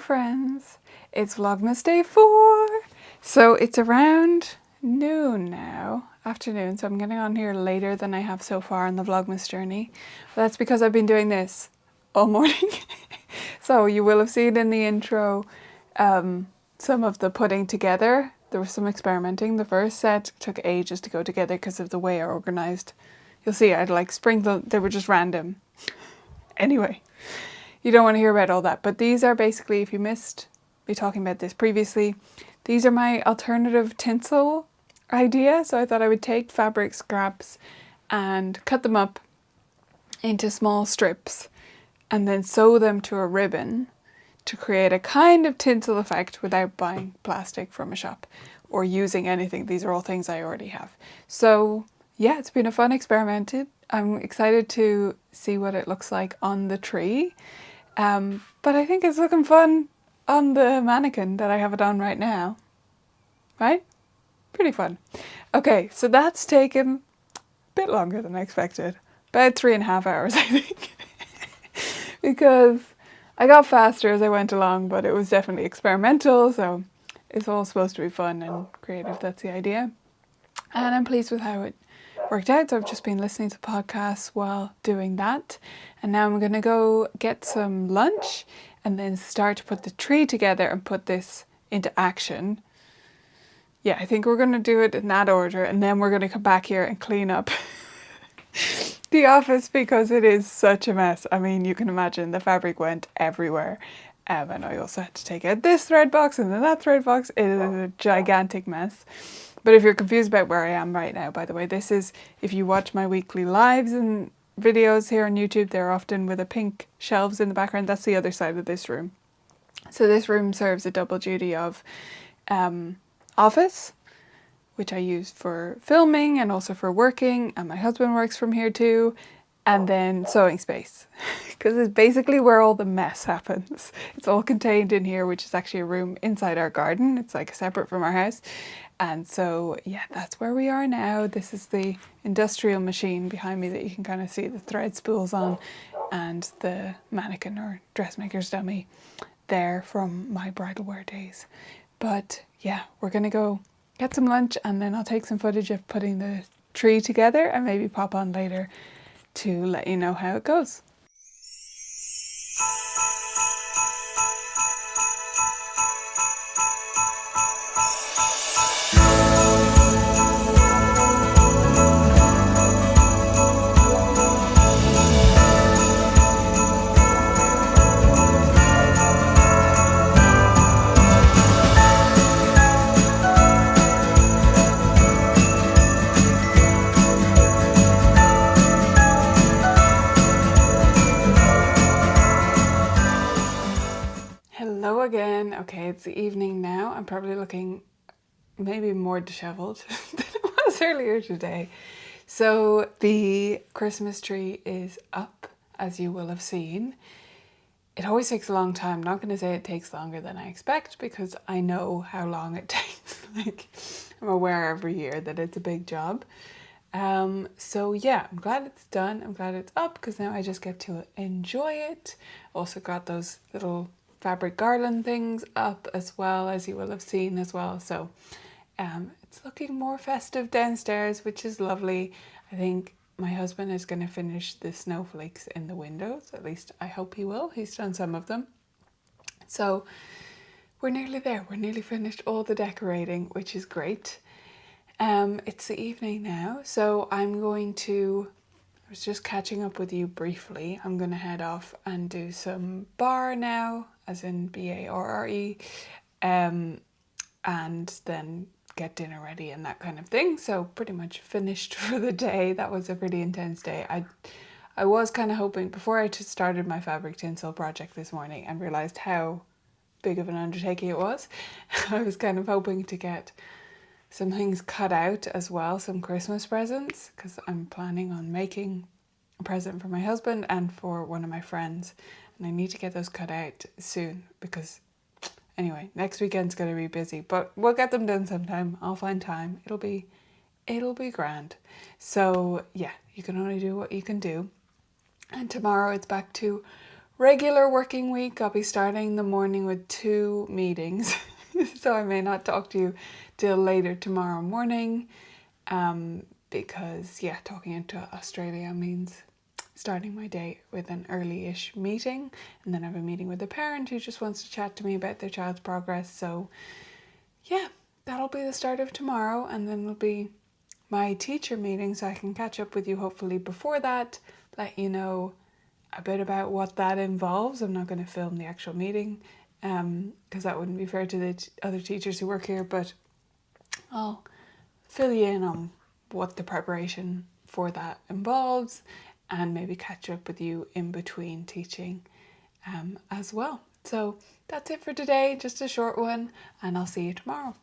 friends, it's Vlogmas day 4. So it's around noon now, afternoon, so I'm getting on here later than I have so far on the Vlogmas journey. But that's because I've been doing this all morning. So you will have seen in the intro some of the putting together. There was some experimenting. The first set took ages to go together because of the way I organised. You'll see I'd like sprinkle, they were just random. Anyway, you don't want to hear about all that, but these are basically, if you missed me talking about this previously, these are my alternative tinsel idea. So I thought I would take fabric scraps and cut them up into small strips and then sew them to a ribbon to create a kind of tinsel effect without buying plastic from a shop or using anything. These are all things I already have. So yeah, it's been a fun experiment. I'm excited to see what it looks like on the tree. But I think it's looking fun on the mannequin that I have it on right now. Right? Pretty fun. Okay, so that's taken a bit longer than I expected. About 3.5 hours, I think. Because I got faster as I went along, but it was definitely experimental, so it's all supposed to be fun and creative. That's the idea. And I'm pleased with how it worked out. So I've just been listening to podcasts while doing that. And now I'm going to go get some lunch and then start to put the tree together and put this into action. Yeah, I think we're going to do it in that order. And then we're going to come back here and clean up the office because it is such a mess. I mean, you can imagine the fabric went everywhere. And I also had to take out this thread box and then that thread box. It is a gigantic mess. But if you're confused about where I am right now, by the way, this is, if you watch my weekly lives and videos here on YouTube, they're often with a pink shelves in the background. That's the other side of this room. So this room serves a double duty of office, which I use for filming and also for working. And my husband works from here too. And then sewing space, because it's basically where all the mess happens. It's all contained in here, which is actually a room inside our garden. It's like separate from our house. And so, yeah, that's where we are now. This is the industrial machine behind me that you can kind of see the thread spools on, and the mannequin or dressmaker's dummy there from my bridal wear days. But yeah, we're going to go get some lunch and then I'll take some footage of putting the tree together and maybe pop on later to let you know how it goes. Hello again. Okay, it's the evening now. I'm probably looking maybe more disheveled than it was earlier today. So the Christmas tree is up, as you will have seen. It always takes a long time. I'm not going to say it takes longer than I expect because I know how long it takes. Like, I'm aware every year that it's a big job. So yeah, I'm glad it's done. I'm glad it's up because now I just get to enjoy it. Also got those little fabric garland things up as well, as you will have seen as well. So it's looking more festive downstairs, which is lovely. I think my husband is going to finish the snowflakes in the windows. At least I hope he will. He's done some of them. So we're nearly there. We're nearly finished all the decorating, which is great. It's the evening now, so I was just catching up with you briefly. I'm going to head off and do some bar now, as in B-A-R-R-E, and then get dinner ready and that kind of thing. So pretty much finished for the day. That was a pretty intense day. I was kind of hoping, before I just started my fabric tinsel project this morning and realised how big of an undertaking it was, I was kind of hoping to get some things cut out as well, some Christmas presents, because I'm planning on making a present for my husband and for one of my friends, and I need to get those cut out soon because anyway, next weekend's going to be busy, but we'll get them done sometime. I'll find time. It'll be grand. So yeah, you can only do what you can do. And tomorrow it's back to regular working week, I'll be starting the morning with 2 meetings. So I may not talk to you till later tomorrow morning. Because yeah, talking into Australia means starting my day with an early-ish meeting, and then I have a meeting with a parent who just wants to chat to me about their child's progress. So yeah, that'll be the start of tomorrow, and then it'll be my teacher meeting, so I can catch up with you hopefully before that, let you know a bit about what that involves. I'm not going to film the actual meeting because that wouldn't be fair to the other teachers who work here, but I'll fill you in on what the preparation for that involves, and maybe catch up with you in between teaching as well. So that's it for today, just a short one, and I'll see you tomorrow.